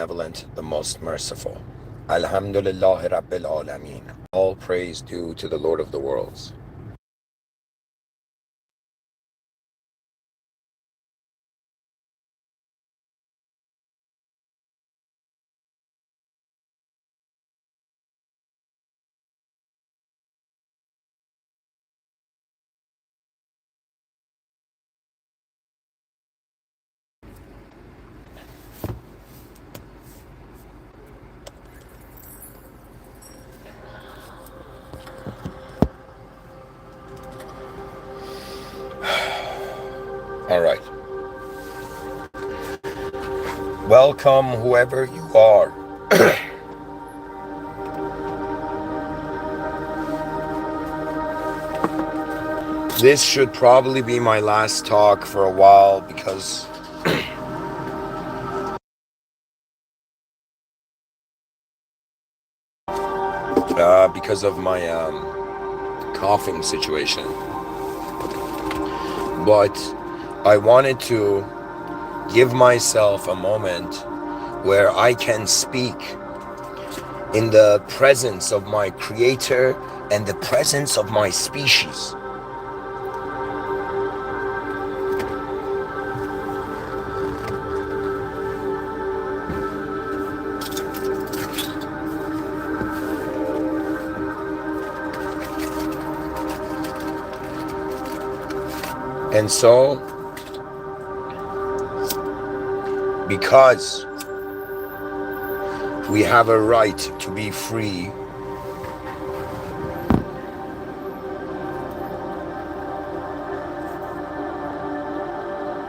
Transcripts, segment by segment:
benevolent, the most merciful. Alhamdulillah Rabbil Alameen. All praise due to the Lord of the worlds. All right. Welcome, whoever you are. This should probably be my last talk for a while because of my coughing situation. But I wanted to give myself a moment where I can speak in the presence of my creator and the presence of my species. And so, because we have a right to be free,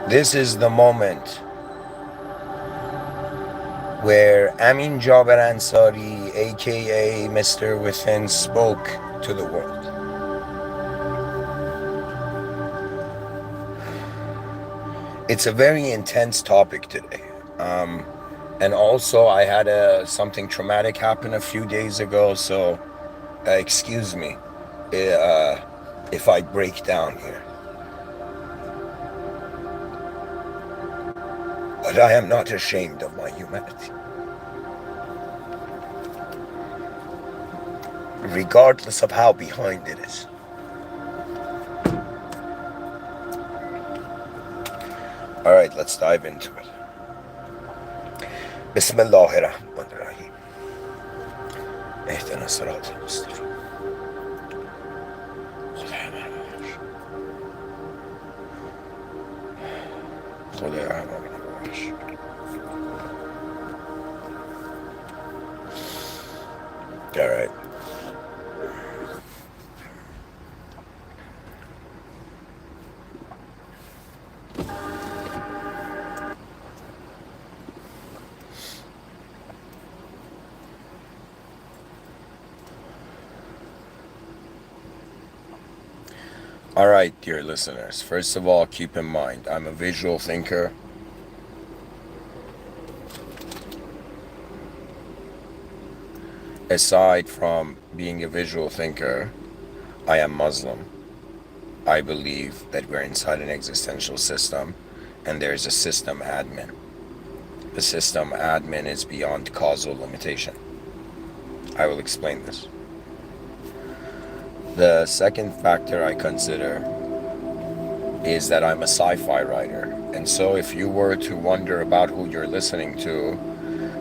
this is the moment where Amin Jaber Ansari, aka Mr.Within, spoke to the world. It's a very intense topic today. And also I had something traumatic happen a few days ago, so excuse me if I break down here. But I am not ashamed of my humanity. Regardless of how behind it is. All right, let's dive into it. Bismillahirrahmanirrahim. اهدنا الصراط المستقيم. All right. All right, dear listeners, first of all, keep in mind, I'm a visual thinker. Aside from being a visual thinker, I am Muslim. I believe that we're inside an existential system and there's a system admin. The system admin is beyond causal limitation. I will explain this. The second factor I consider is that I'm a sci-fi writer. And so if you were to wonder about who you're listening to,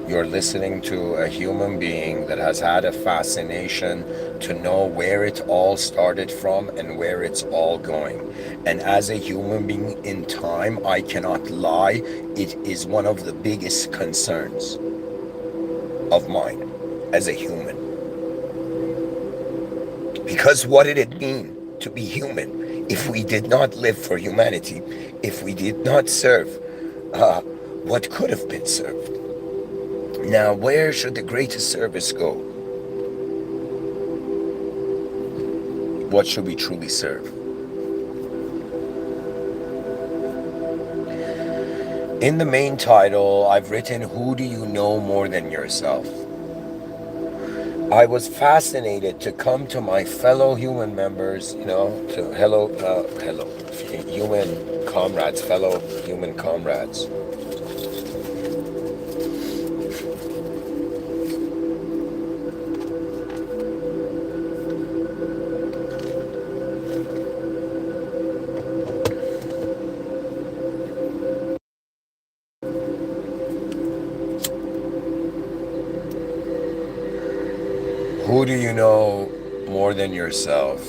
you're listening to a human being that has had a fascination to know where it all started from and where it's all going. And as a human being in time, I cannot lie, it is one of the biggest concerns of mine as a human. Because what did it mean to be human if we did not live for humanity, if we did not serve what could have been served? Now, where should the greatest service go? What should we truly serve? In the main title, I've written, who do you know more than yourself? I was fascinated to come to my fellow human members, to human comrades, fellow human comrades. Who do you know more than yourself?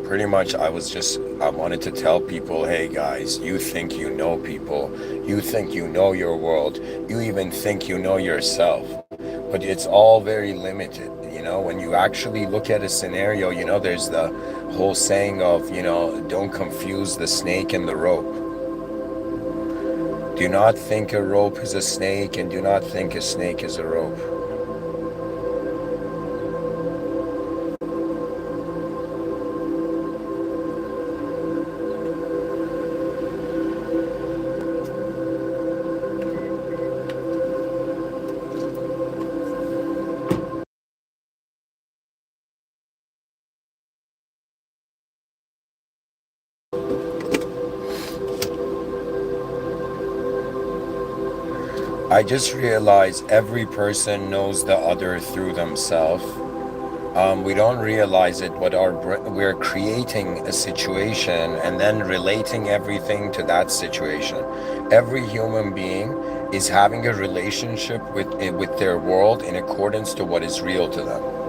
Pretty much, I wanted to tell people, hey guys, you think you know people, you think you know your world, you even think you know yourself, but it's all very limited. When you actually look at a scenario, there's the whole saying of, don't confuse the snake and the rope. Do not think a rope is a snake, and do not think a snake is a rope. I just realized every person knows the other through themselves. We don't realize it, but we're creating a situation and then relating everything to that situation. Every human being is having a relationship with their world in accordance to what is real to them.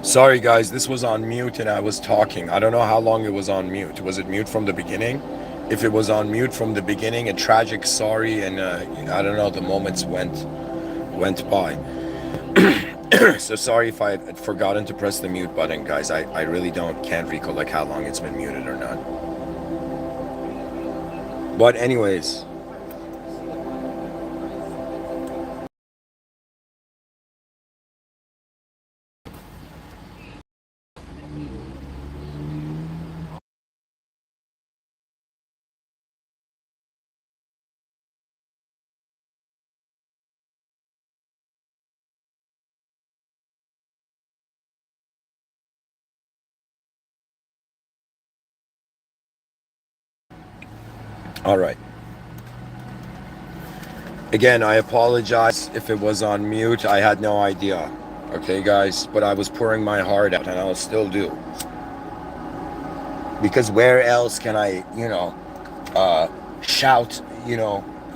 Sorry guys, this was on mute and I was talking. I don't know how long it was on mute. Was it mute from the beginning? If it was on mute from the beginning, a tragic sorry, and I don't know, the moments went by. So sorry if I had forgotten to press the mute button, guys. I really can't recollect how long it's been muted or not. But anyways, all right. Again, I apologize if it was on mute. I had no idea. Okay, guys, but I was pouring my heart out, and I'll still do. Because where else can I, shout,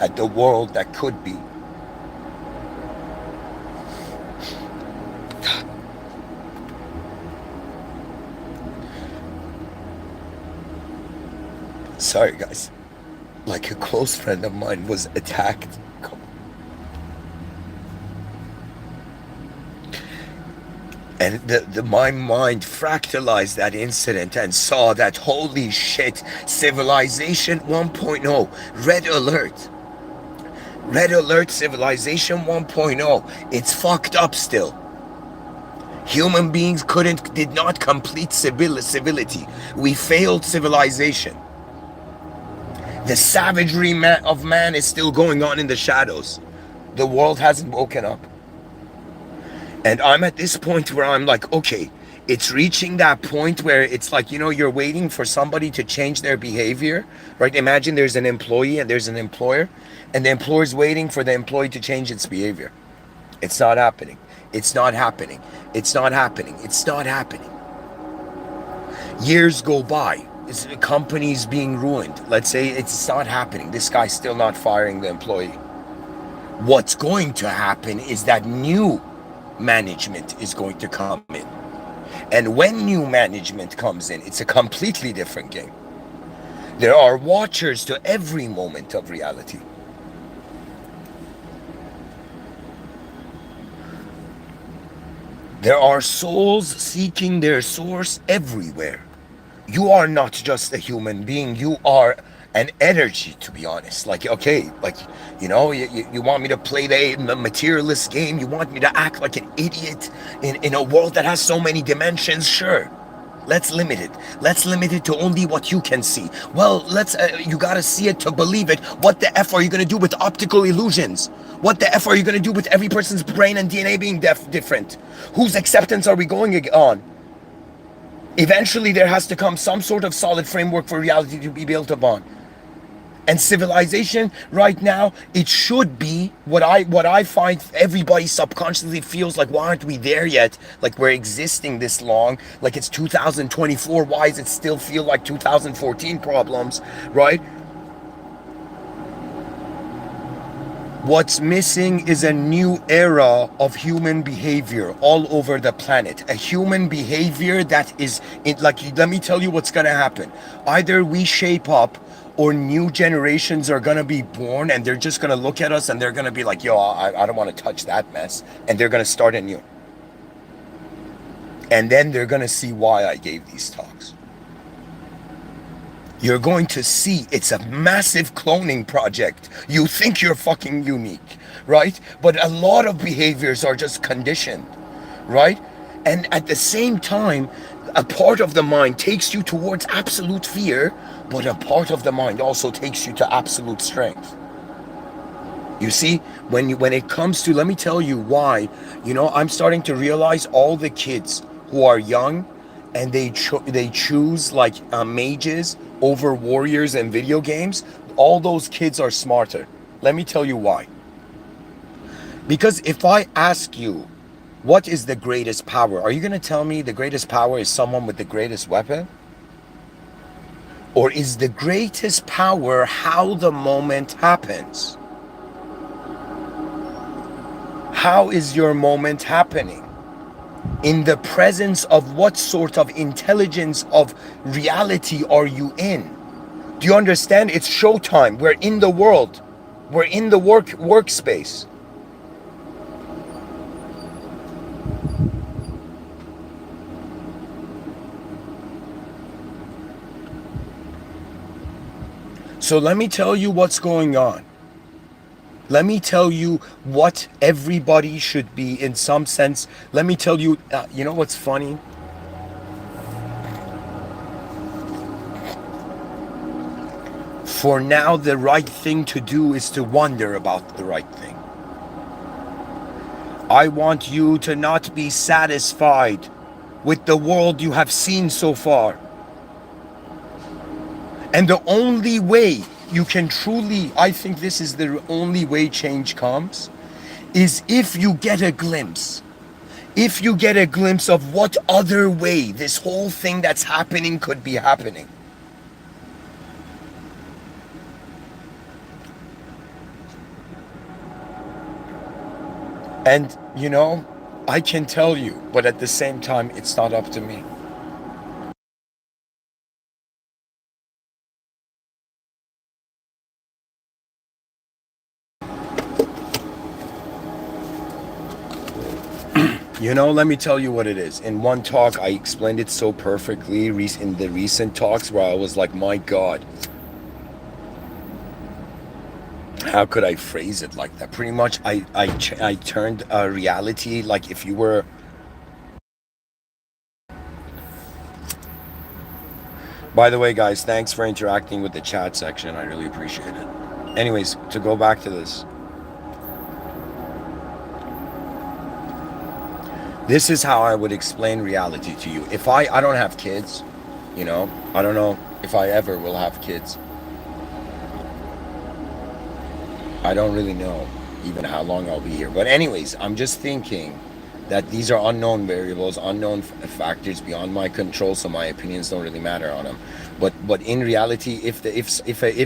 at the world that could be? Sorry, guys. Like a close friend of mine was attacked. And my mind fractalized that incident and saw that, holy shit, Civilization 1.0, red alert. Red alert, Civilization 1.0. It's fucked up still. Human beings did not complete civility. We failed civilization. The savagery of man is still going on in the shadows. The world hasn't woken up. And I'm at this point where I'm like, okay, it's reaching that point where it's like, you're waiting for somebody to change their behavior, right? Imagine there's an employee and there's an employer, and the employer's waiting for the employee to change its behavior. It's not happening. It's not happening. It's not happening. It's not happening. Years go by. Companies being ruined. Let's say it's not happening. This guy's still not firing the employee. What's going to happen is that new management is going to come in. And when new management comes in, it's a completely different game. There are watchers to every moment of reality. There are souls seeking their source everywhere. You are not just a human being, you are an energy, to be honest. Like, okay, like, you want me to play the materialist game? You want me to act like an idiot in a world that has so many dimensions? Sure. Let's limit it. Let's limit it to only what you can see. Well, you gotta see it to believe it. What the F are you gonna do with optical illusions? What the F are you gonna do with every person's brain and DNA being different? Whose acceptance are we going on? Eventually, there has to come some sort of solid framework for reality to be built upon. And civilization right now, it should be what I find everybody subconsciously feels like, why aren't we there yet? Like we're existing this long, like it's 2024, why does it still feel like 2014 problems, right? What's missing is a new era of human behavior all over the planet. A human behavior that is, let me tell you what's gonna happen. Either we shape up or new generations are gonna be born and they're just gonna look at us and they're gonna be like, yo, I don't wanna touch that mess. And they're gonna start anew. And then they're gonna see why I gave these talks. You're going to see it's a massive cloning project. You think you're fucking unique, right? But a lot of behaviors are just conditioned, right? And at the same time, a part of the mind takes you towards absolute fear, but a part of the mind also takes you to absolute strength. You see, when it comes to, let me tell you why, I'm starting to realize all the kids who are young and they choose like mages over warriors in video games, all those kids are smarter. Let me tell you why. Because if I ask you, what is the greatest power? Are you going to tell me the greatest power is someone with the greatest weapon? Or is the greatest power how the moment happens? How is your moment happening? In the presence of what sort of intelligence of reality are you in? Do you understand? It's showtime. We're in the world. We're in the workspace. So let me tell you what's going on. Let me tell you what everybody should be in some sense. Let me tell you, you know what's funny? For now, the right thing to do is to wonder about the right thing. I want you to not be satisfied with the world you have seen so far. And the only way you can truly, I think this is the only way change comes, is if you get a glimpse. If you get a glimpse of what other way this whole thing that's happening could be happening. And, you know, I can tell you, but at the same time, it's not up to me. You know, let me tell you what it is. In one talk, I explained it so perfectly in the recent talks where I was like, my God, how could I phrase it like that? Pretty much, I turned a reality like if you were. By the way, guys, thanks for interacting with the chat section. I really appreciate it. Anyways, to go back to this. This is how I would explain reality to you. If I don't have kids, you know, I don't know if I ever will have kids. I don't really know even how long I'll be here. But anyways, I'm just thinking that these are unknown variables, unknown factors beyond my control, so my opinions don't really matter on them. But in reality, if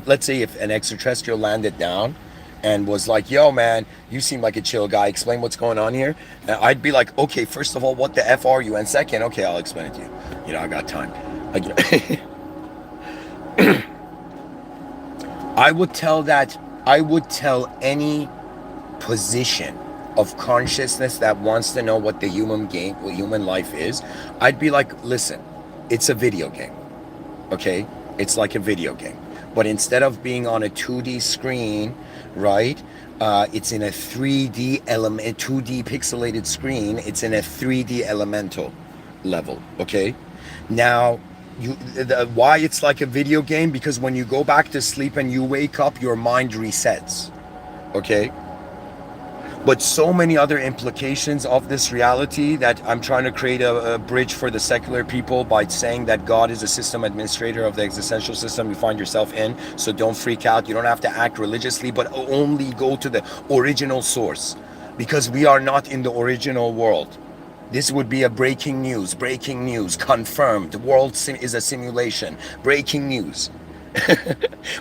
let's say if an extraterrestrial landed down and was like, yo man, you seem like a chill guy, explain what's going on here, I'd be like, okay, first of all, what the F are you? And second, okay, I'll explain it to you. You know, I got time. I would tell any position of consciousness that wants to know what the what human life is. I'd be like, listen, it's a video game. Okay? It's like a video game. But instead of being on a 2D screen, right? It's in a 3D element, 2D pixelated screen. It's in a 3D elemental level. Okay? Now, why it's like a video game? Because when you go back to sleep and you wake up, your mind resets. Okay? But so many other implications of this reality that I'm trying to create a bridge for the secular people by saying that God is a system administrator of the existential system you find yourself in. So don't freak out. You don't have to act religiously, but only go to the original source, because we are not in the original world. This would be a breaking news, confirmed. The world is a simulation, breaking news.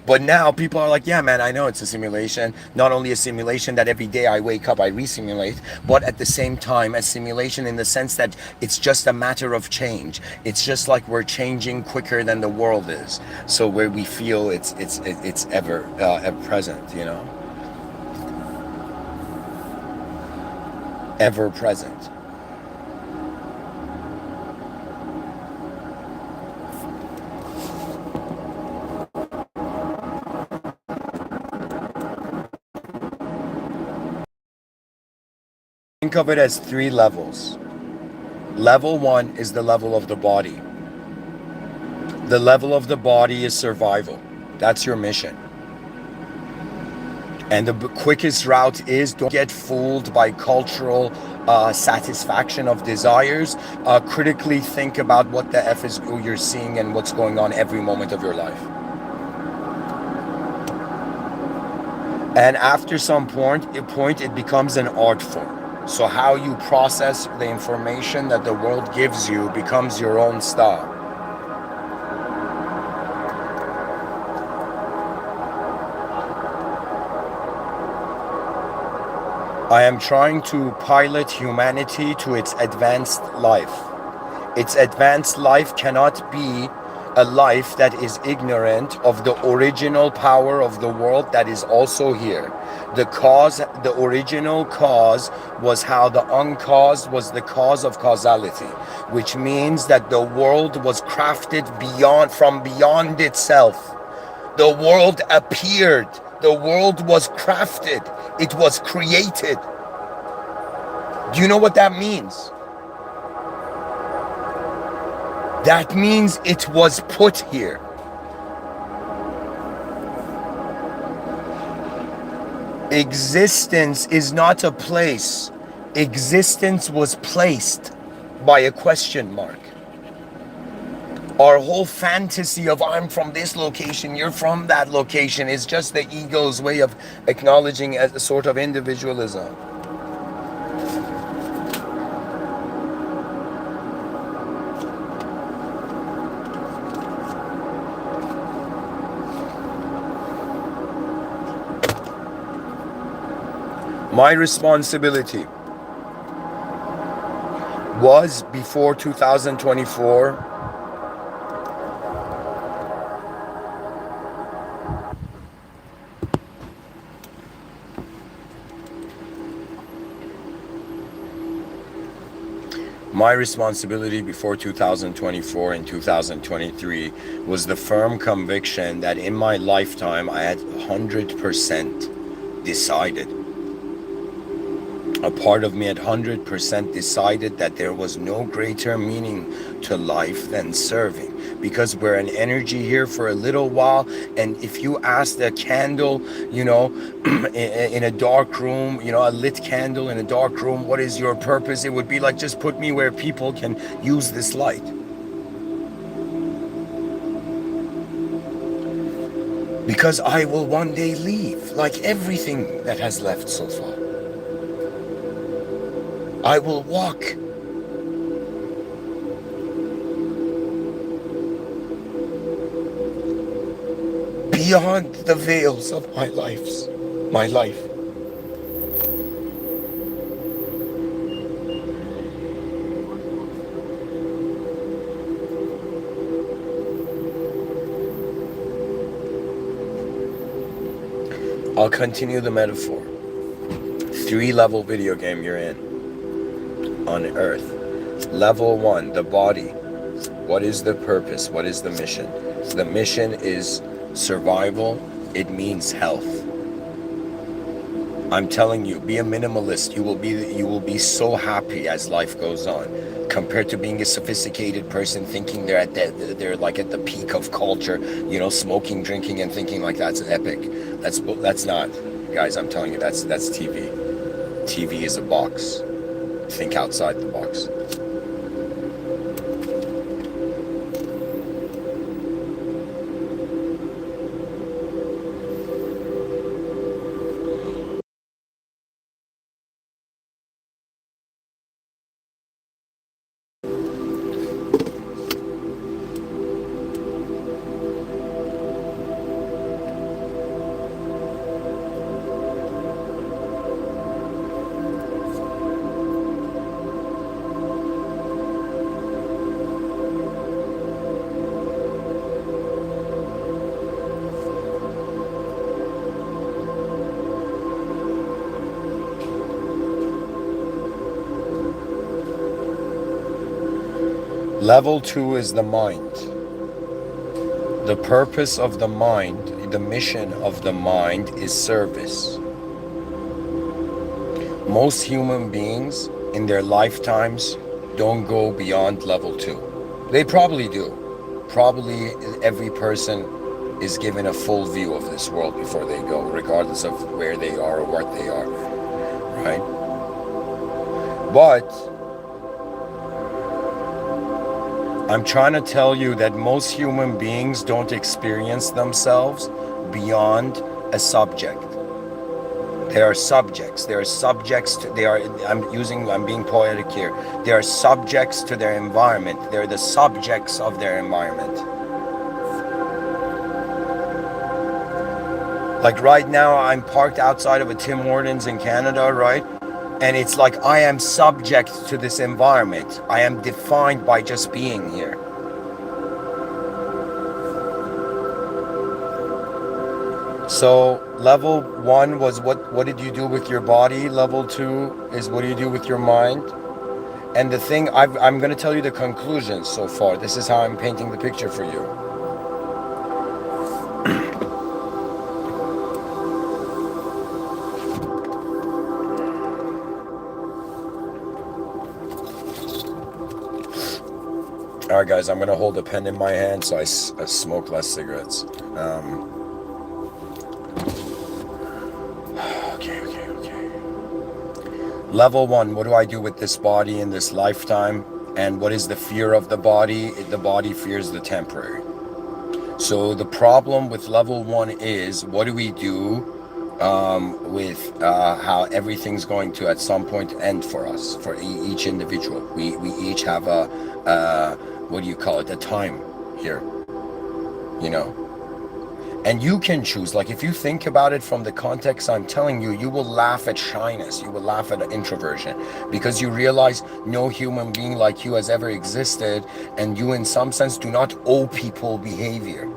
But now people are like, yeah, man, I know it's a simulation. Not only a simulation that every day I wake up, I re-simulate, but at the same time, a simulation in the sense that it's just a matter of change. It's just like we're changing quicker than the world is. So where we feel it's ever present, you know, ever present. Think of it as 3 levels. Level 1 is the level of the body. The level of the body is survival. That's your mission. And the quickest route is don't get fooled by cultural satisfaction of desires. Critically think about what the F is you're seeing and what's going on every moment of your life. And after some point it becomes an art form. So how you process the information that the world gives you becomes your own style. I am trying to pilot humanity to its advanced life. Its advanced life cannot be a life that is ignorant of the original power of the world that is also here. The original cause was how the uncaused was the cause of causality, which means that the world was crafted from beyond itself. The world appeared. The world was crafted. It was created. Do you know what that means? That means it was put here. Existence is not a place. Existence was placed by a question mark. Our whole fantasy of I'm from this location, you're from that location is just the ego's way of acknowledging as a sort of individualism. My responsibility was before 2024 My responsibility before 2024 and 2023 was the firm conviction that in my lifetime I had 100% decided. A part of me at 100% decided that there was no greater meaning to life than serving, because we're an energy here for a little while, and if you asked a candle, in a dark room, a lit candle in a dark room, what is your purpose? It would be like, just put me where people can use this light. Because I will one day leave, like everything that has left so far. I will walk beyond the veils of my life. I'll continue the metaphor. 3-level video game you're in. On earth. Level 1, the body. What is the purpose? What is the mission? The mission is survival. It means health. I'm telling you, be a minimalist. You will be so happy as life goes on, compared to being a sophisticated person thinking they're like at the peak of culture, smoking, drinking, and thinking like that's epic. That's not, guys. I'm telling you, that's TV. TV is a box. Think outside the box. Level 2 is the mind. The purpose of the mind, the mission of the mind is service. Most human beings in their lifetimes don't go beyond level 2. They probably do. Probably every person is given a full view of this world before they go, regardless of where they are or what they are, right? But I'm trying to tell you that most human beings don't experience themselves beyond a subject. They are subjects. They are subjects to, I'm being poetic here. They are subjects to their environment. They're the subjects of their environment. Like right now, I'm parked outside of a Tim Hortons in Canada, right? And it's like I am subject to this environment. I am defined by just being here. So level 1 was what did you do with your body? Level 2 is what do you do with your mind? And the thing, I'm going to tell you the conclusions so far. This is how I'm painting the picture for you. All right, guys, I'm going to hold a pen in my hand so I smoke less cigarettes. Okay. Level 1, what do I do with this body in this lifetime? And what is the fear of the body? The body fears the temporary. So the problem with level 1 is, what do we do with how everything's going to at some point end for us, for each individual? We each have a, what do you call it, a time here, you know? And you can choose, like if you think about it from the context I'm telling you, you will laugh at shyness, you will laugh at introversion, because you realize no human being like you has ever existed, and you in some sense do not owe people behavior.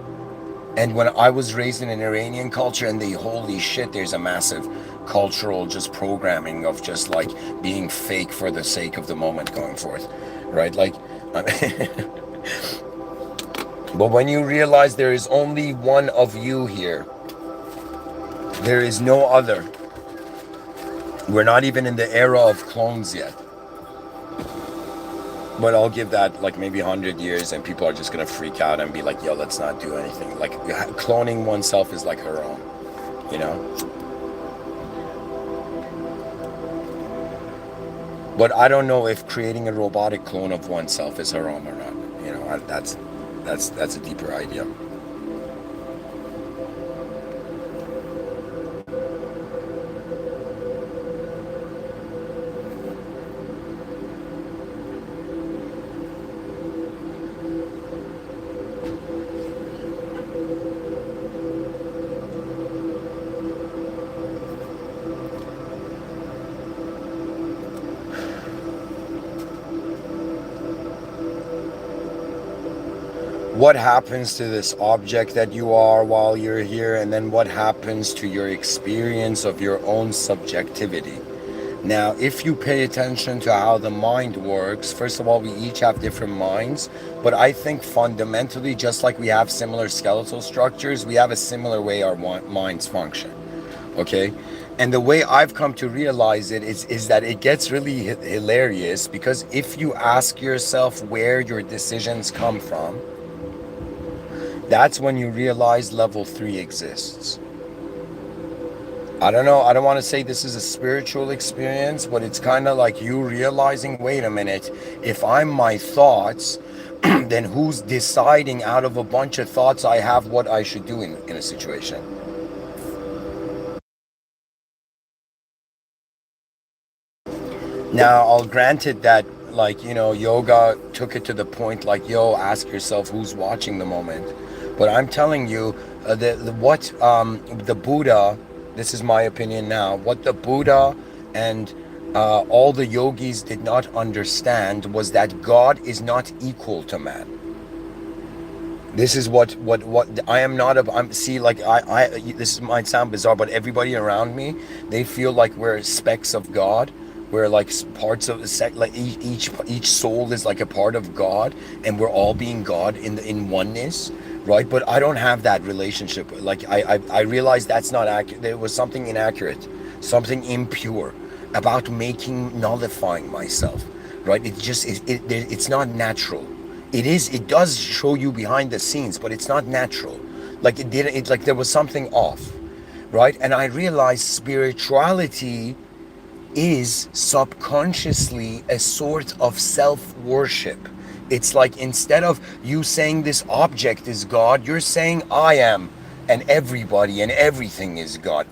And when I was raised in an Iranian culture, and holy shit, there's a massive cultural just programming of just like being fake for the sake of the moment going forth, right? Like, but when you realize there is only one of you here, there is no other. We're not even in the era of clones yet. But I'll give that like maybe 100 years and people are just going to freak out and be like, yo, let's not do anything. Like cloning oneself is like her own, you know? But I don't know if creating a robotic clone of oneself is her own or not. You know, that's a deeper idea. What happens to this object that you are while you're here, and then what happens to your experience of your own subjectivity. Now, if you pay attention to how the mind works, first of all, we each have different minds, but I think fundamentally, just like we have similar skeletal structures, we have a similar way our minds function, okay? And the way I've come to realize it is that it gets really hilarious, because if you ask yourself where your decisions come from, that's when you realize level 3 exists. I don't know, I don't want to say this is a spiritual experience, but it's kind of like you realizing, wait a minute, if I'm my thoughts, then who's deciding out of a bunch of thoughts I have what I should do in a situation? Now, I'll grant it that, like, you know, yoga took it to the point, like, yo, ask yourself who's watching the moment. But I'm telling you, the Buddha, this is my opinion now, what the Buddha and all the yogis did not understand was that God is not equal to man. This is what I am not a, I'm see, like this might sound bizarre, but everybody around me, they feel like we're specks of God. We're like parts of the like each soul is like a part of God, and we're all being God in oneness, right? But I don't have that relationship. Like I realized that's not accurate. There was something inaccurate, something impure about nullifying myself, right? It's not natural. It does show you behind the scenes, but it's not natural. Like it's like there was something off, right? And I realized spirituality is subconsciously a sort of self-worship. It's like, instead of you saying this object is God, you're saying I am, and everybody and everything is God.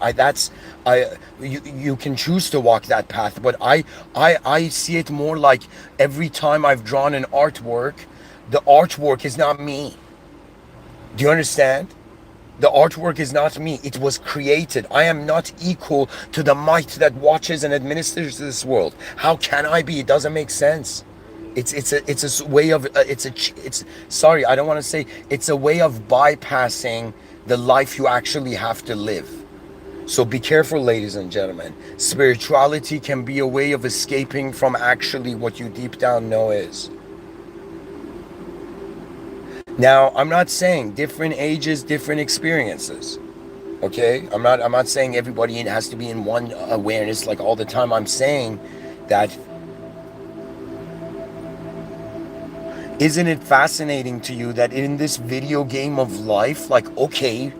You can choose to walk that path, but I see it more like every time I've drawn an artwork, the artwork is not me. Do you understand? The artwork is not me. It was created. I am not equal to the might that watches and administers this world. How can I be? It doesn't make sense. It's a way of it's sorry, I don't want to say, it's a way of bypassing the life you actually have to live. So be careful, ladies and gentlemen. Spirituality can be a way of escaping from actually what you deep down know is. Now, I'm not saying different ages, different experiences. Okay? I'm not saying everybody has to be in one awareness like all the time. I'm saying that, isn't it fascinating to you that in this video game of life, like, okay,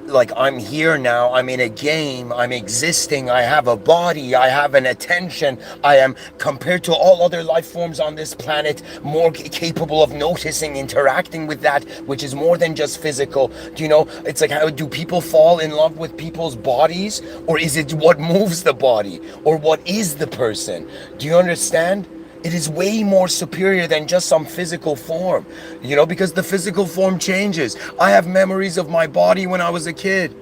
like I'm here now, I'm in a game, I'm existing, I have a body, I have an attention, I am, compared to all other life forms on this planet, more capable of noticing, interacting with that, which is more than just physical. Do you know, it's like, how do people fall in love with people's bodies? Or is it what moves the body? Or what is the person? Do you understand? It is way more superior than just some physical form, you know, because the physical form changes. I have memories of my body when I was a kid.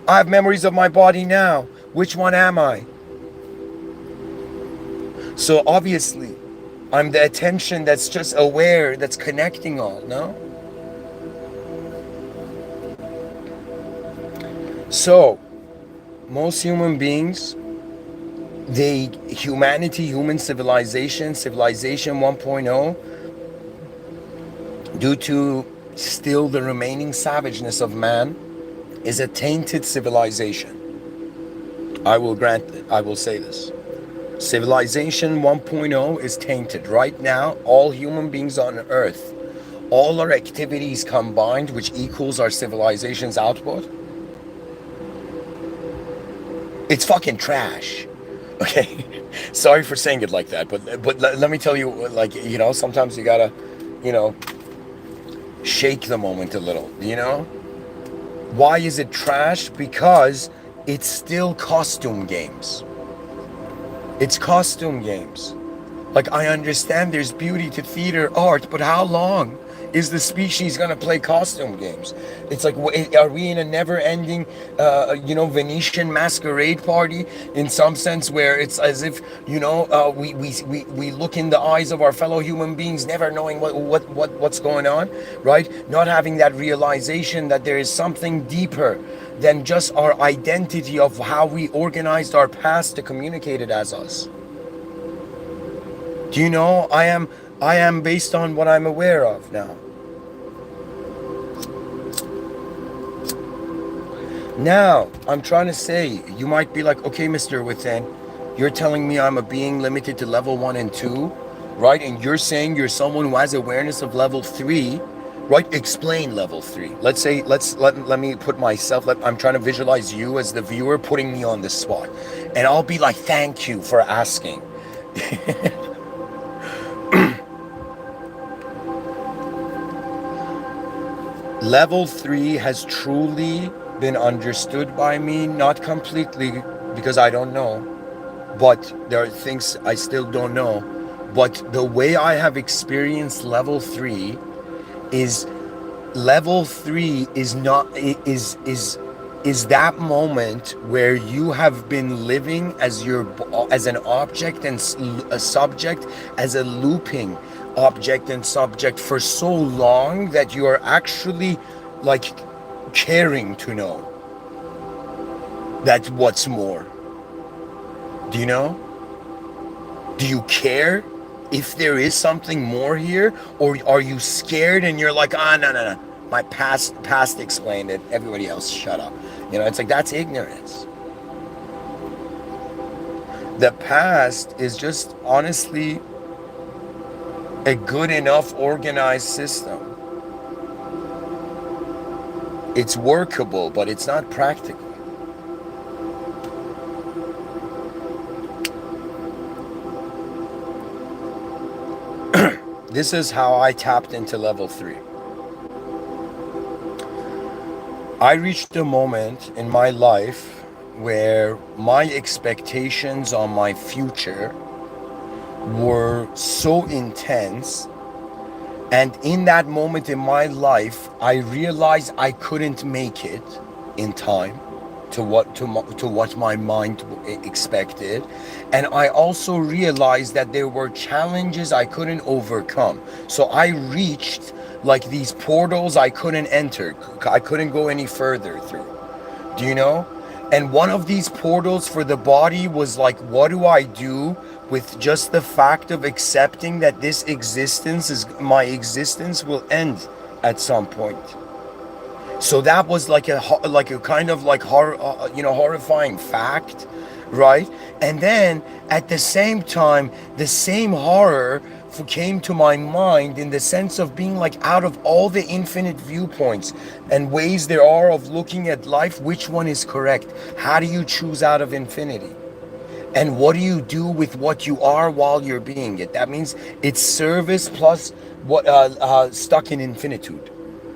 I have memories of my body now. Which one am I? So obviously, I'm the attention that's just aware, that's connecting all, no? So, most human beings, humanity, human civilization 1.0, due to still the remaining savageness of man, is a tainted civilization. I will say this. Civilization 1.0 is tainted. Right now, all human beings on Earth, all our activities combined, which equals our civilization's output, it's fucking trash. Okay, sorry for saying it like that, but let me tell you, like, you know, sometimes you gotta, you know, shake the moment a little, you know? Why is it trash? Because it's still costume games. It's costume games. Like, I understand there's beauty to theater art, but how long is the species gonna play costume games? It's like, are we in a never-ending, you know, Venetian masquerade party in some sense, where it's as if, you know, we look in the eyes of our fellow human beings, never knowing what's going on, right? Not having that realization that there is something deeper than just our identity of how we organized our past to communicate it as us. Do you know, I am based on what I'm aware of now. Now, I'm trying to say, you might be like, okay, Mr. Within, you're telling me I'm a being limited to level 1 and 2, right? And you're saying you're someone who has awareness of level 3, right? Explain level 3. Let's say, let me put myself, I'm trying to visualize you as the viewer putting me on the spot. And I'll be like, thank you for asking. Level 3 has truly been understood by me, not completely, because I don't know, but there are things I still don't know. But the way I have experienced level 3 is, level 3 is not is that moment where you have been living as an object and a subject, as a looping object and subject for so long that you are actually like caring to know that what's more. Do you know? Do you care if there is something more here, or are you scared and you're like, no, my past explained it, everybody else shut up? You know, it's like, that's ignorance. The past is just honestly a good enough organized system. It's workable, but it's not practical. This is how I tapped into level 3. I reached a moment in my life where my expectations on my future were so intense And in that moment in my life, I realized I couldn't make it in time to what my mind expected. And I also realized that there were challenges I couldn't overcome. So I reached like these portals I couldn't enter. I couldn't go any further through. Do you know? And one of these portals for the body was like, what do I do with just the fact of accepting that this existence is my existence will end at some point? So that was like a kind of like horrifying fact, right? And then at the same time, the same horror came to my mind in the sense of being like, out of all the infinite viewpoints and ways there are of looking at life, which one is correct? How do you choose out of infinity? And what do you do with what you are while you're being it? That means it's service plus what stuck in infinitude.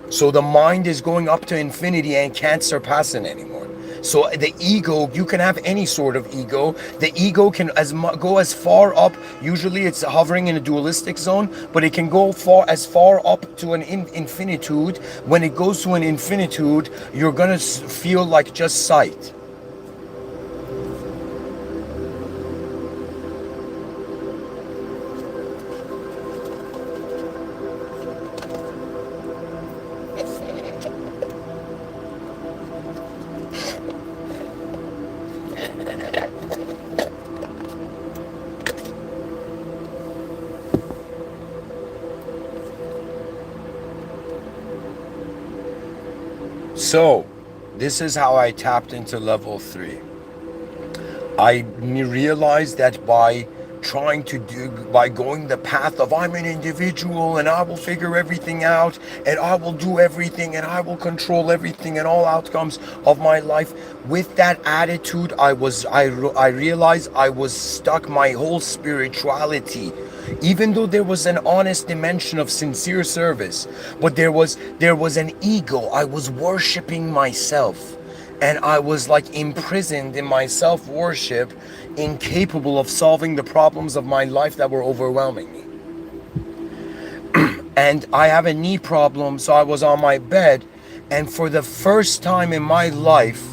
So the mind is going up to infinity and can't surpass it anymore. So the ego, you can have any sort of ego. The ego can go as far up. Usually it's hovering in a dualistic zone, but it can go as far up to an infinitude. When it goes to an infinitude, you're gonna feel like just sight. So, this is how I tapped into level 3. I realized that by going the path of I'm an individual and I will figure everything out and I will do everything and I will control everything and all outcomes of my life, with that attitude, I realized I was stuck. My whole spirituality, even though there was an honest dimension of sincere service, but there was an ego. I was worshiping myself, and I was like imprisoned in my self-worship, incapable of solving the problems of my life that were overwhelming me. And I have a knee problem, so I was on my bed, and for the first time in my life,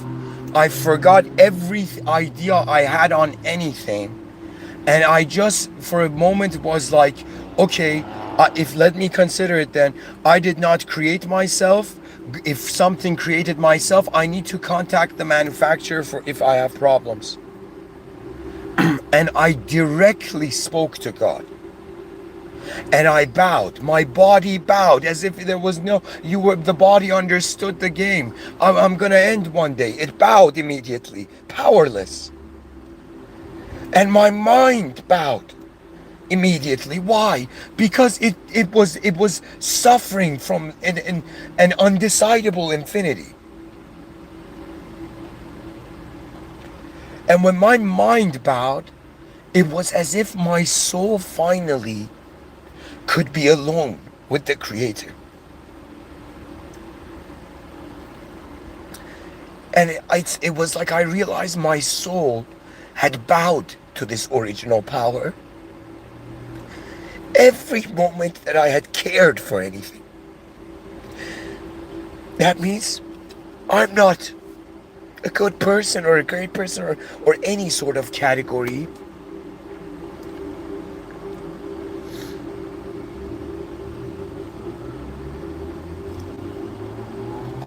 I forgot every idea I had on anything. And I just, for a moment, was like, okay, if let me consider it then. I did not create myself. If something created myself, I need to contact the manufacturer for if I have problems. And I directly spoke to God. And I bowed. My body bowed as if there was the body understood the game. I'm gonna end one day. It bowed immediately, powerless. And my mind bowed immediately. Why? Because it was suffering from an undecidable infinity. And when my mind bowed, it was as if my soul finally could be alone with the Creator. And it was like I realized my soul had bowed to this original power. Every moment that I had cared for anything. That means I'm not a good person or a great person or any sort of category.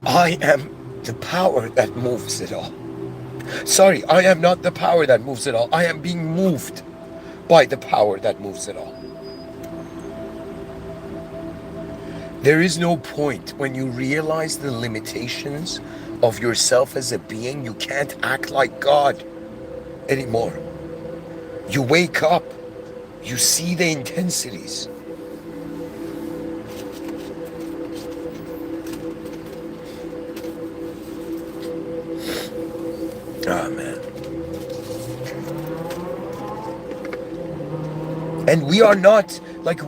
I am the power that moves it all. Sorry, I am not the power that moves it all. I am being moved by the power that moves it all. There is no point when you realize the limitations of yourself as a being. You can't act like God anymore. You wake up, you see the intensities. Ah, man. And we are not like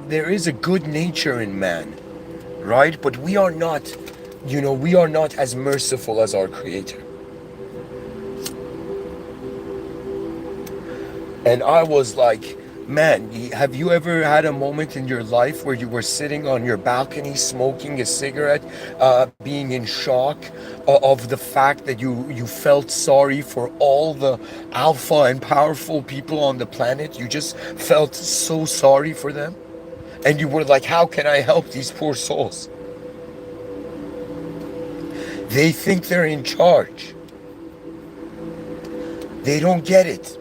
there is a good nature in man, right? But we are not, we are not as merciful as our Creator. And I was like, Man, have you ever had a moment in your life where you were sitting on your balcony smoking a cigarette, being in shock of the fact that you felt sorry for all the alpha and powerful people on the planet? You just felt so sorry for them. And you were like, how can I help these poor souls? They think they're in charge. They don't get it.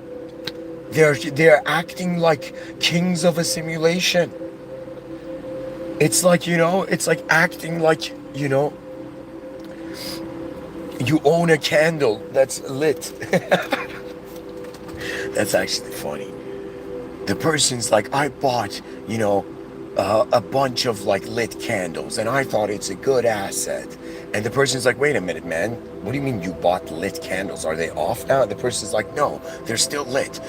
They're acting like kings of a simulation. It's like, it's like acting like, you own a candle that's lit. That's actually funny. The person's like, I bought, a bunch of like lit candles and I thought it's a good asset. And the person's like, wait a minute, man. What do you mean you bought lit candles? Are they off now? The person's like, no, they're still lit.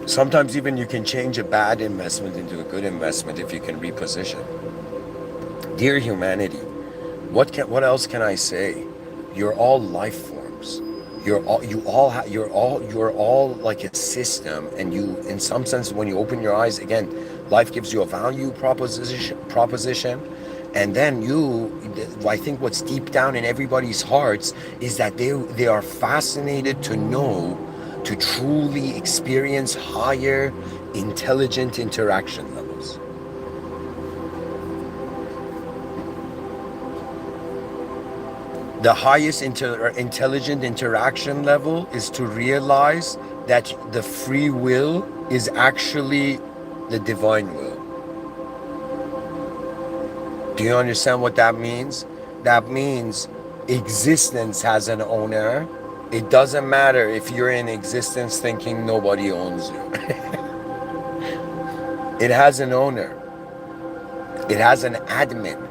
Sometimes even you can change a bad investment into a good investment if you can reposition. Dear humanity, what else can I say? You're all life forms. You're all like a system, and you, in some sense, when you open your eyes again, life gives you a value proposition, and then I think what's deep down in everybody's hearts is that they are fascinated to know, to truly experience higher intelligent interaction levels. The highest intelligent interaction level is to realize that the free will is actually the divine will. Do you understand what that means? That means existence has an owner. It doesn't matter if you're in existence thinking nobody owns you. It has an owner. It has an admin.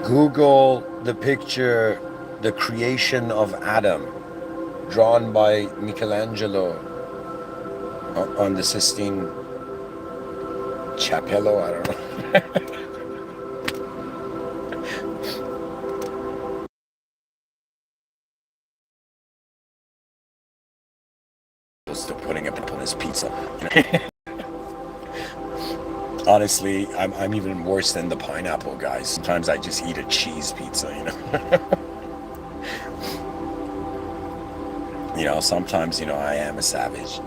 Google the picture, The Creation of Adam, drawn by Michelangelo on the Sistine Chapello, I don't know. Still putting a pineapple on his pizza. Honestly, I'm even worse than the pineapple guys. Sometimes I just eat a cheese pizza, sometimes, I am a savage.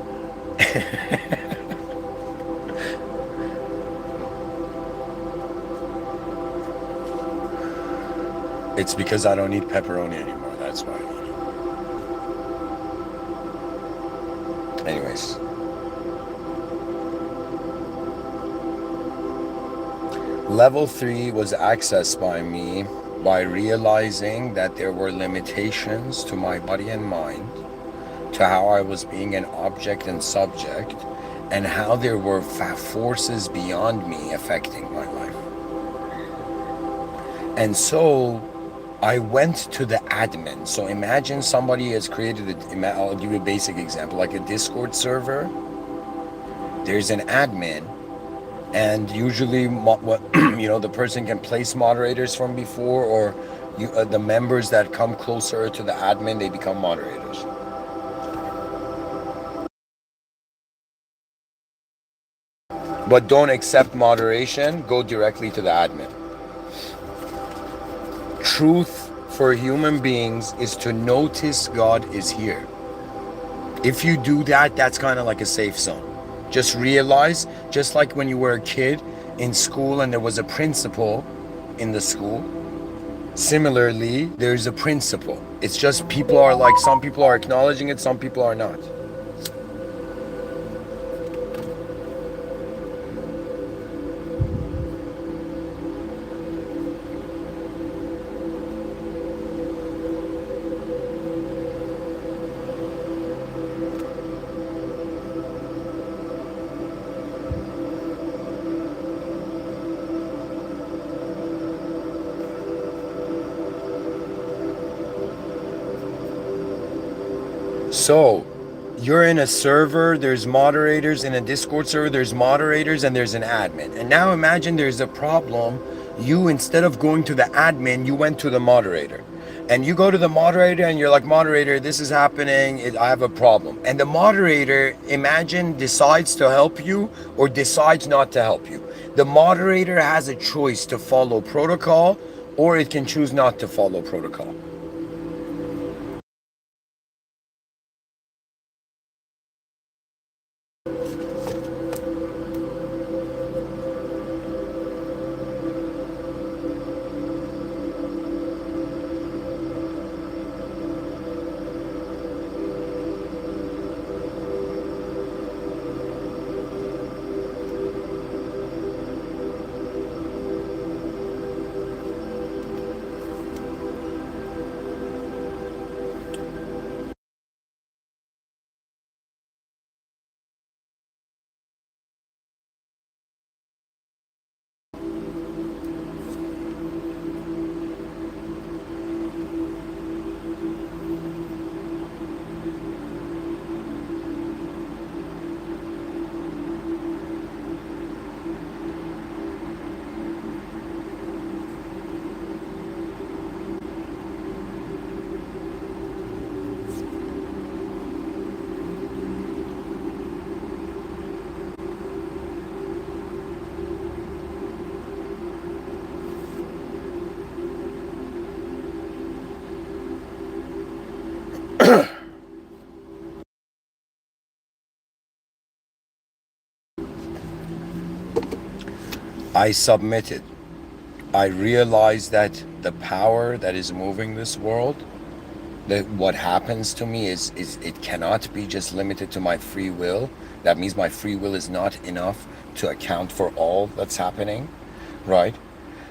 It's because I don't eat pepperoni anymore. That's why. Anyways. Level 3 was accessed by me by realizing that there were limitations to my body and mind, to how I was being an object and subject, and how there were forces beyond me affecting my life. And so I went to the admin. So imagine somebody has created I'll give you a basic example, like a Discord server. There's an admin. And usually, the person can place moderators from before, or the members that come closer to the admin, they become moderators. But don't accept moderation, go directly to the admin. Truth for human beings is to notice God is here. If you do that, that's kind of like a safe zone. Just realize, just like when you were a kid in school and there was a principal in the school, similarly, there's a principal. It's just some people are acknowledging it, some people are not. So, you're in a server, there's moderators. In a Discord server, there's moderators and there's an admin. And now imagine there's a problem You, instead of going to the admin, you went to the moderator. And you go to the moderator and you're like, moderator, this is happening. I have a problem. And the moderator, imagine, decides to help you or decides not to help you. The moderator has a choice to follow protocol, or it can choose not to follow protocol. I submitted. I realized that the power that is moving this world, that what happens to me is it cannot be just limited to my free will. That means my free will is not enough to account for all that's happening, right?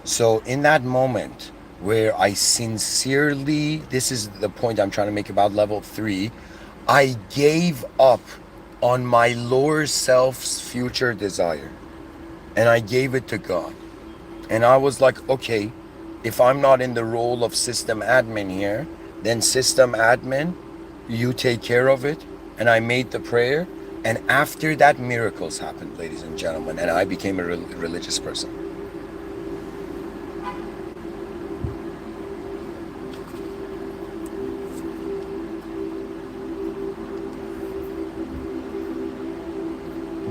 So in that moment where I sincerely, this is the point I'm trying to make about level 3, I gave up on my lower self's future desire and I gave it to God. And I was like, okay, if I'm not in the role of system admin here, then system admin, you take care of it. And I made the prayer. And after that, miracles happened, ladies and gentlemen. And I became a religious person.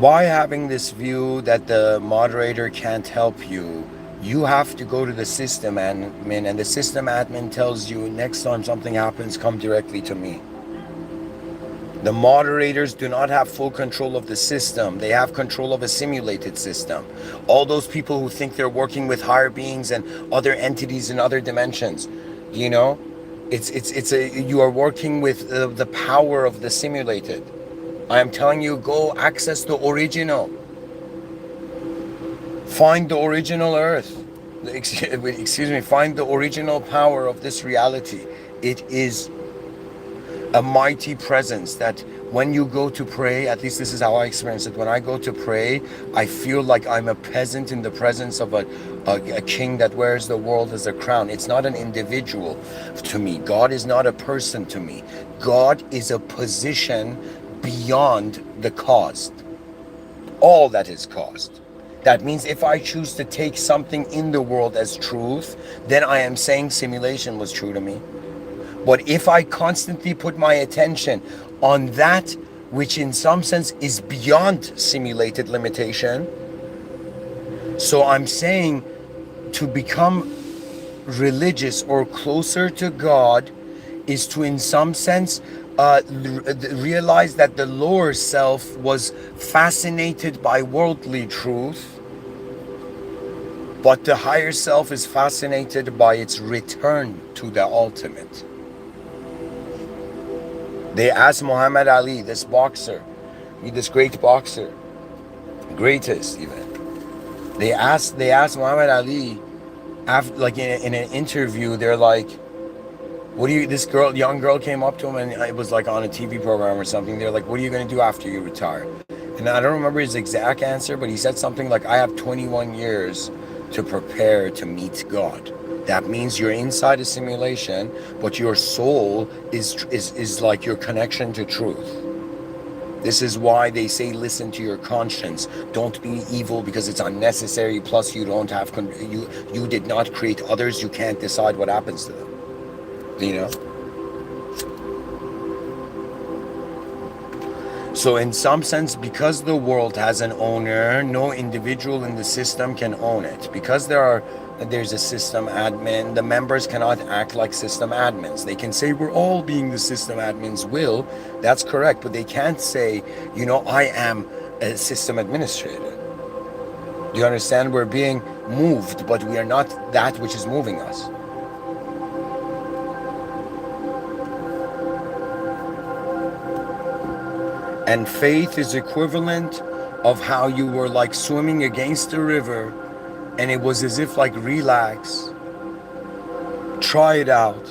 Why having this view that the moderator can't help you? You have to go to the system admin, and the system admin tells you, next time something happens, come directly to me. The moderators do not have full control of the system. They have control of a simulated system. All those people who think they're working with higher beings and other entities in other dimensions, you know, you are working with the power of the simulated. I am telling you, go access the original. Find the original earth. Excuse me, find the original power of this reality. It is a mighty presence that when you go to pray, at least this is how I experience it. When I go to pray, I feel like I'm a peasant in the presence of a king that wears the world as a crown. It's not an individual to me. God is not a person to me. God is a position beyond the caused. All that is caused. That means if I choose to take something in the world as truth, then I am saying simulation was true to me. But if I constantly put my attention on that which in some sense is beyond simulated limitation, so I'm saying to become religious or closer to God is to in some sense realize that the lower self was fascinated by worldly truth, but the higher self is fascinated by its return to the ultimate. They asked Muhammad Ali, this boxer, this great boxer, greatest even. They asked Muhammad Ali, after, like in an interview, they're like, "What do you?" This young girl came up to him, and it was like on a TV program or something. They're like, "What are you going to do after you retire?" And I don't remember his exact answer, but he said something like, "I have 21 years to prepare to meet God." That means you're inside a simulation, but your soul is like your connection to truth. This is why they say listen to your conscience. Don't be evil because it's unnecessary. Plus, you don't have you did not create others. You can't decide what happens to them. You know. So in some sense, because the world has an owner, no individual in the system can own it. Because there's a system admin, the members cannot act like system admins. They can say we're all being the system admins will. That's correct, but they can't say, you know, I am a system administrator. Do you understand? We're being moved, but we are not that which is moving us. And faith is equivalent of how you were like swimming against the river and it was as if like relax, try it out.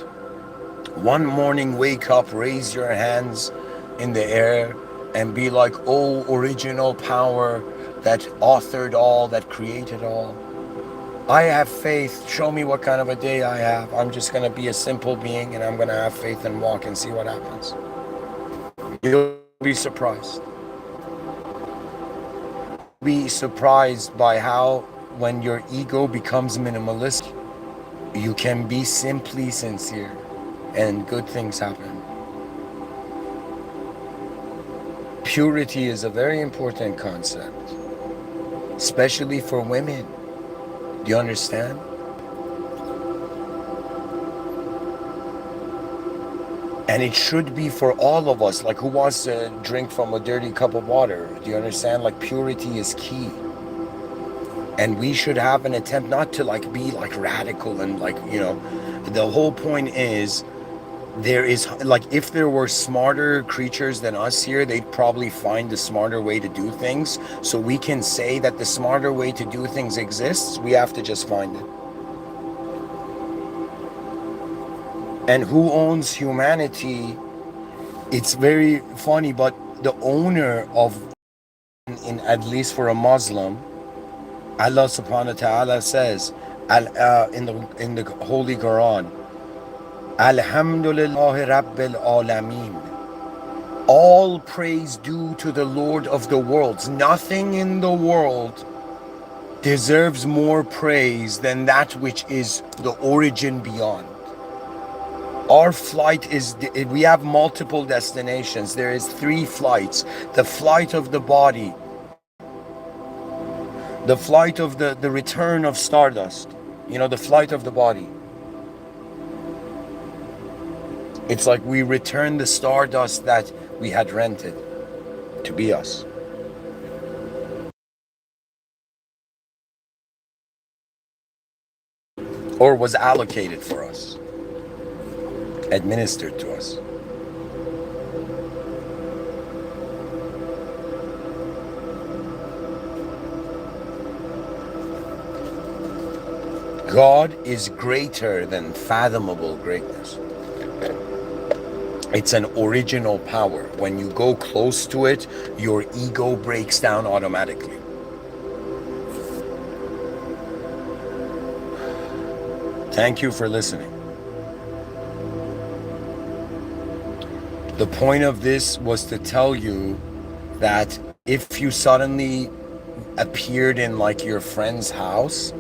One morning wake up, raise your hands in the air and be like, oh original power that authored all, that created all. I have faith, show me what kind of a day I have. I'm just going to be a simple being and I'm going to have faith and walk and see what happens. You'll be surprised. Be surprised by how when your ego becomes minimalist, you can be simply sincere and good things happen. Purity is a very important concept, especially for women. Do you understand? And it should be for all of us. Like, who wants to drink from a dirty cup of water? Do you understand? Like, purity is key. And we should have an attempt not to like be like radical and like, you know, the whole point is there is like, if there were smarter creatures than us here, they'd probably find a smarter way to do things. So we can say that the smarter way to do things exists. We have to just find it. And who owns humanity? It's very funny, but the owner of, in at least for a Muslim, Allah subhanahu wa ta'ala says in the Holy Quran, Alhamdulillahi Rabbil Alameen. All praise due to the Lord of the worlds. Nothing in the world deserves more praise than that which is the origin beyond. Our flight is, we have multiple destinations. There is 3 flights. The flight of the body, the flight of the return of stardust, you know, the flight of the body. It's like we return the stardust that we had rented to be us. Or was allocated for us, administered to us. God is greater than fathomable greatness. It's an original power. When you go close to it, your ego breaks down automatically. Thank you for listening. The point of this was to tell you that if you suddenly appeared in like your friend's house,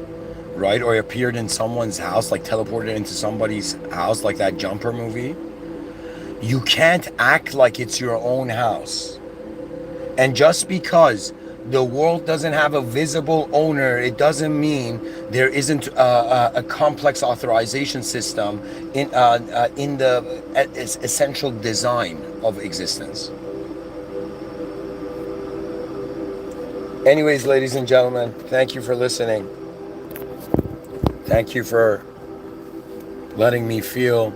right, or appeared in someone's house, like teleported into somebody's house, like that Jumper movie, you can't act like it's your own house. And just because the world doesn't have a visible owner, it doesn't mean there isn't a complex authorization system in the essential design of existence. Anyways, ladies and gentlemen, thank you for listening. Thank you for letting me feel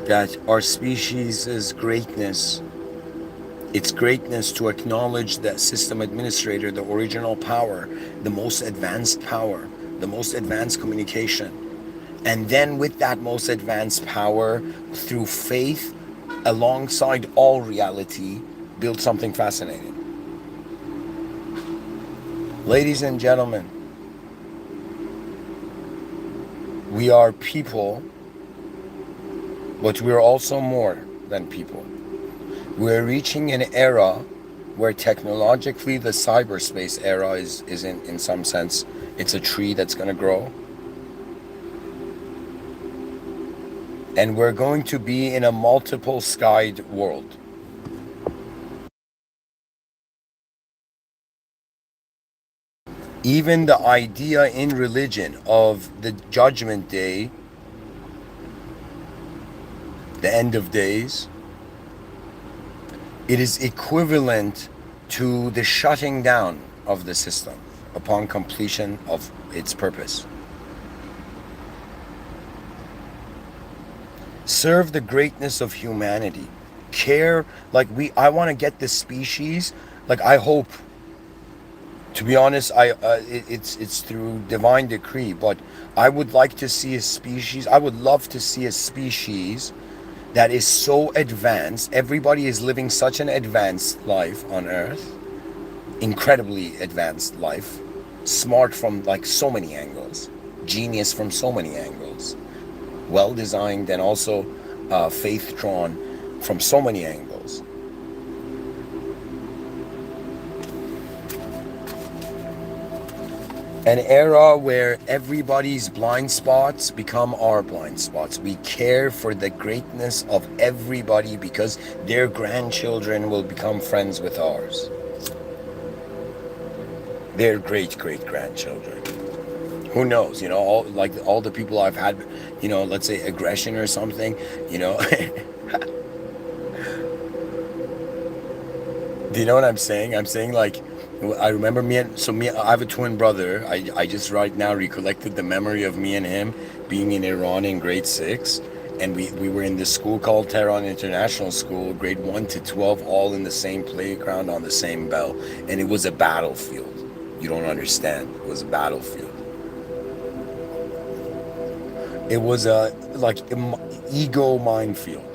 that our species' greatness, its greatness to acknowledge that system administrator, the original power, the most advanced power, the most advanced communication. And then with that most advanced power, through faith, alongside all reality, build something fascinating. Ladies and gentlemen, we are people, but we are also more than people. We're reaching an era where technologically the cyberspace era is in some sense, it's a tree that's going to grow. And we're going to be in a multiple skied world. Even the idea in religion of the judgment day, the end of days, it is equivalent to the shutting down of the system upon completion of its purpose. Serve the greatness of humanity. Care, like I want to get this species, like I hope, to be honest, it's through divine decree, but I would like to see a species, I would love to see a species that is so advanced. Everybody is living such an advanced life on Earth, incredibly advanced life, smart from like so many angles, genius from so many angles, well designed, and also faith drawn from so many angles. An era where everybody's blind spots become our blind spots. We care for the greatness of everybody because their grandchildren will become friends with ours. Their great-great-grandchildren. Who knows? You know, all the people I've had, you know, let's say aggression or something, you know. Do you know what I'm saying? I'm saying like, I remember I have a twin brother. I just right now recollected the memory of me and him being in Iran in grade 6. And we were in this school called Tehran International School, grade 1 to 12, all in the same playground on the same bell. And it was a battlefield. You don't understand. It was a battlefield. It was a like ego minefield.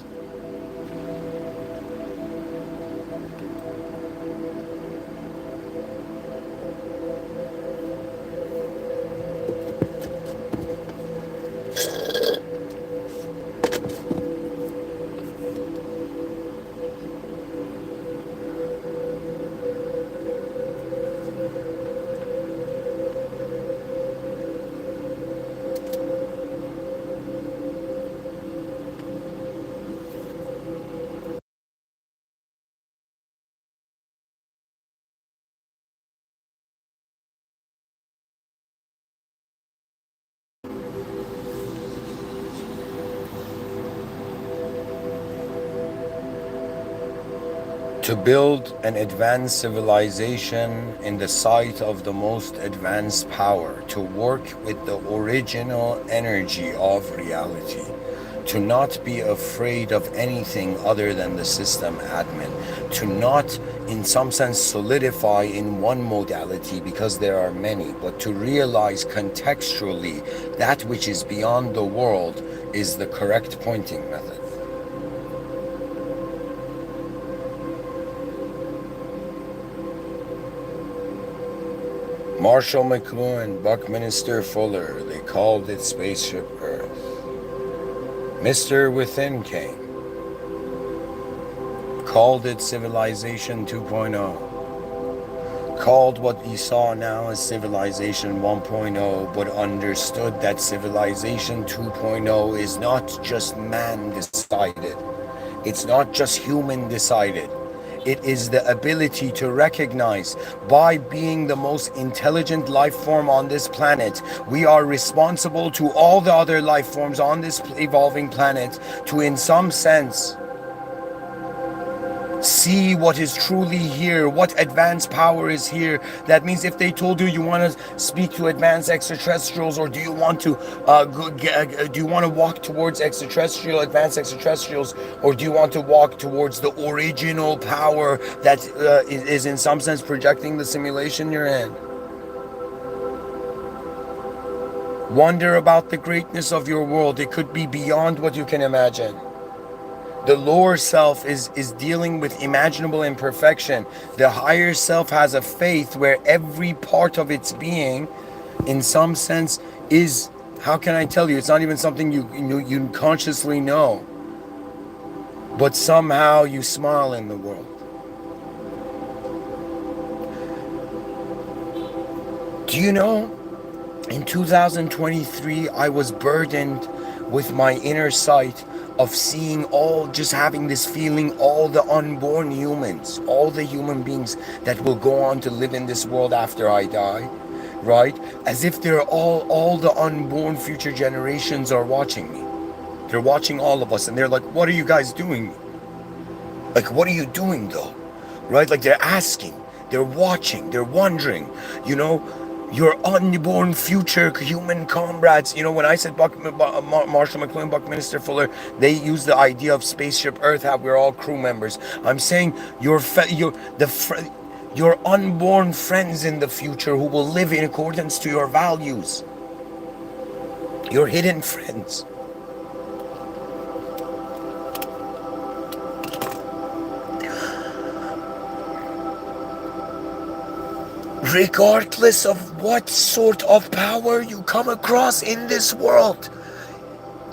To build an advanced civilization in the sight of the most advanced power, to work with the original energy of reality, to not be afraid of anything other than the system admin, to not in some sense solidify in one modality because there are many, but to realize contextually that which is beyond the world is the correct pointing method. Marshall McLuhan, Buckminster Fuller, they called it Spaceship Earth. Mr.Within came, called it Civilization 2.0, called what you saw now as Civilization 1.0, but understood that Civilization 2.0 is not just man decided, it's not just human decided. It is the ability to recognize, by being the most intelligent life form on this planet, we are responsible to all the other life forms on this evolving planet to, in some sense, see what is truly here, what advanced power is here. That means if they told you you want to speak to advanced extraterrestrials, or do you want to walk towards advanced extraterrestrials, or do you want to walk towards the original power that is in some sense projecting the simulation you're in? Wonder about the greatness of your world. It could be beyond what you can imagine. The lower self is dealing with imaginable imperfection. The higher self has a faith where every part of its being, in some sense, is, how can I tell you, it's not even something you consciously know. but somehow you smile in the world. Do you know, in 2023, I was burdened with my inner sight of seeing just having this feeling, all the unborn humans, all the human beings that will go on to live in this world after I die, right? As if they're all the unborn future generations are watching me. They're watching all of us and they're like, what are you guys doing? Like, what are you doing though? Right? Like they're asking, they're watching, they're wondering, your unborn future human comrades. When I said Marshall McLuhan, Buckminster Fuller, they use the idea of spaceship Earth, how we're all crew members. I'm saying your unborn friends in the future who will live in accordance to your values. Your hidden friends. Regardless of what sort of power you come across in this world,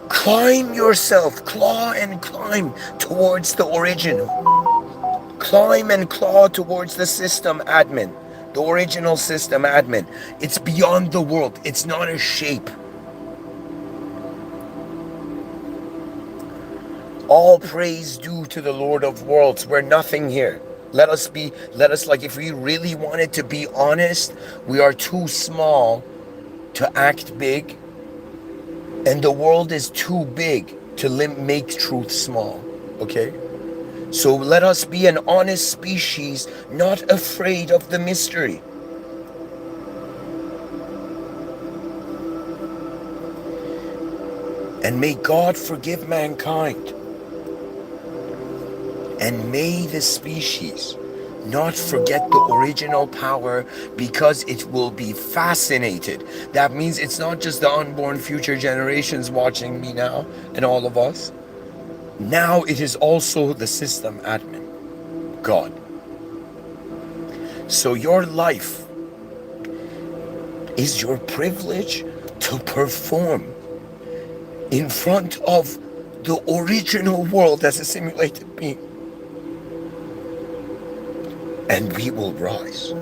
climb yourself, claw and climb towards the original. Climb and claw towards the system admin, the original system admin. It's beyond the world. It's not a shape. All praise due to the Lord of worlds. We're nothing here. Let us, if we really wanted to be honest, we are too small to act big, and the world is too big to make truth small, okay? So let us be an honest species, not afraid of the mystery. And may God forgive mankind. And may the species not forget the original power, because it will be fascinated. That means it's not just the unborn future generations watching me now and all of us. Now it is also the system admin, God. So your life is your privilege to perform in front of the original world as a simulated being. And we will rise.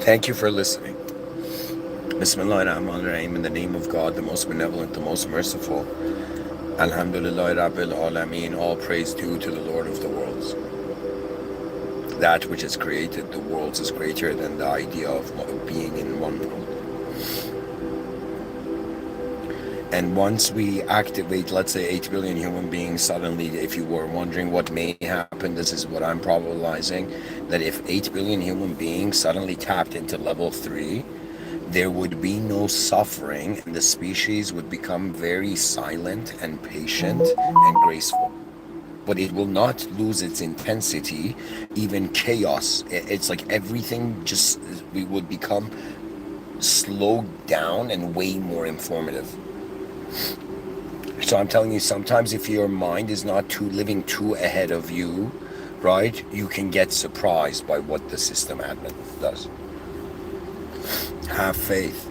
Thank you for listening. Bismillahirrahmanirrahim. In the name of God, the most benevolent, the most merciful. Alhamdulillah Rabbil Alameen. All praise due to the Lord of the worlds. That which has created the worlds is greater than the idea of being in one world. And once we activate, let's say 8 billion human beings, suddenly, if you were wondering what may happen, this is what I'm probabilizing, that if 8 billion human beings suddenly tapped into level 3, there would be no suffering, and the species would become very silent and patient and graceful. But it will not lose its intensity, even chaos. It's like everything we would become slowed down and way more informative. So I'm telling you, sometimes if your mind is not living too ahead of you, right, you can get surprised by what the system admin does. Have faith.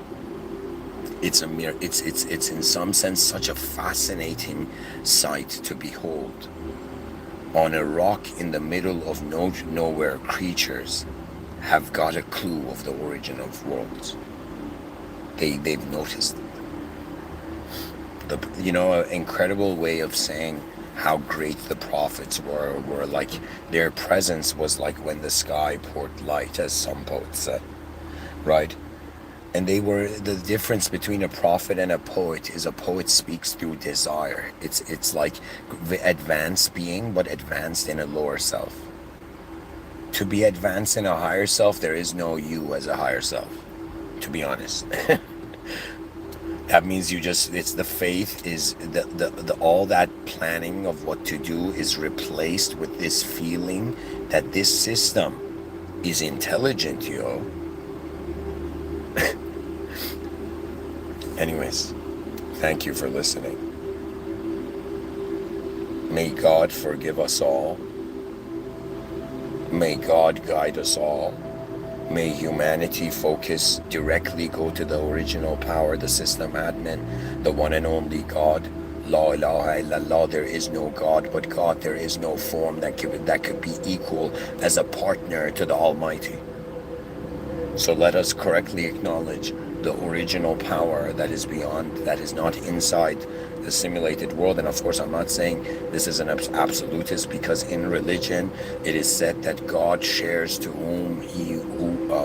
It's in some sense such a fascinating sight to behold. On a rock in the middle of nowhere, creatures have got a clue of the origin of worlds. They've noticed it. An incredible way of saying how great the prophets were like their presence was like when the sky poured light, as some poets said, right? And the difference between a prophet and a poet is a poet speaks through desire. It's like advanced being, but advanced in a lower self. To be advanced in a higher self, there is no you as a higher self, to be honest. That means it's the faith is the all that planning of what to do is replaced with this feeling that this system is intelligent, yo. Anyways, thank you for listening. May God forgive us all. May God guide us all. May humanity focus directly, go to the original power, the system admin, the one and only God, La ilaha illallah, there is no God but God. There is no form that could be equal as a partner to the Almighty. So let us correctly acknowledge the original power that is beyond, that is not inside the simulated world. And of course, I'm not saying this is an absolutist, because in religion it is said that God shares to whom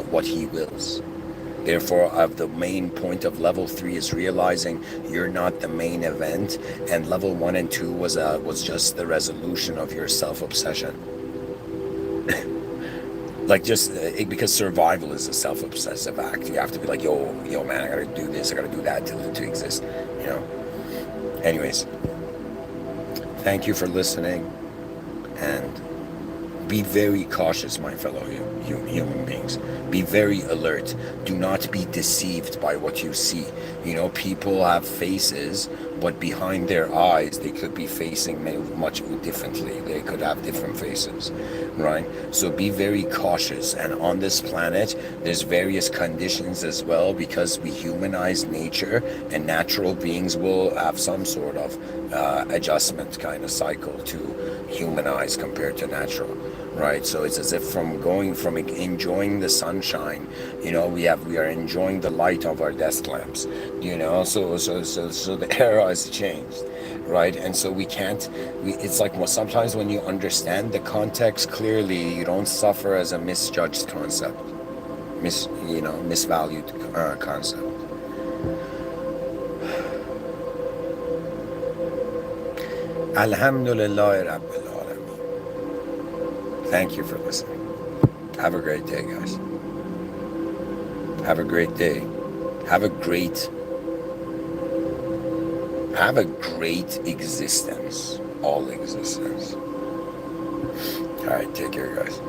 what he wills. Therefore, the main point of level 3 is realizing you're not the main event, and level 1 and 2 was just the resolution of your self-obsession. Like, just because survival is a self-obsessive act. You have to be like, yo man, I gotta do this, I gotta do that to exist, you know. Anyways, thank you for listening, and be very cautious, my fellow human beings. Be very alert. Do not be deceived by what you see. You know, people have faces, but behind their eyes, they could be facing much differently. They could have different faces, right? So be very cautious. And on this planet, there's various conditions as well, because we humanize nature, and natural beings will have some sort of adjustment kind of cycle to humanize compared to natural. Right, so it's as if from enjoying the sunshine, you know, we are enjoying the light of our desk lamps, you know. So the era has changed, right? And so it's like, well, sometimes when you understand the context clearly, you don't suffer as a misjudged concept, misvalued concept. Alhamdulillah Rabbil Alamin. Thank you for listening. Have a great day, guys. Have a great day. Have a great existence. All existence. All right, take care, guys.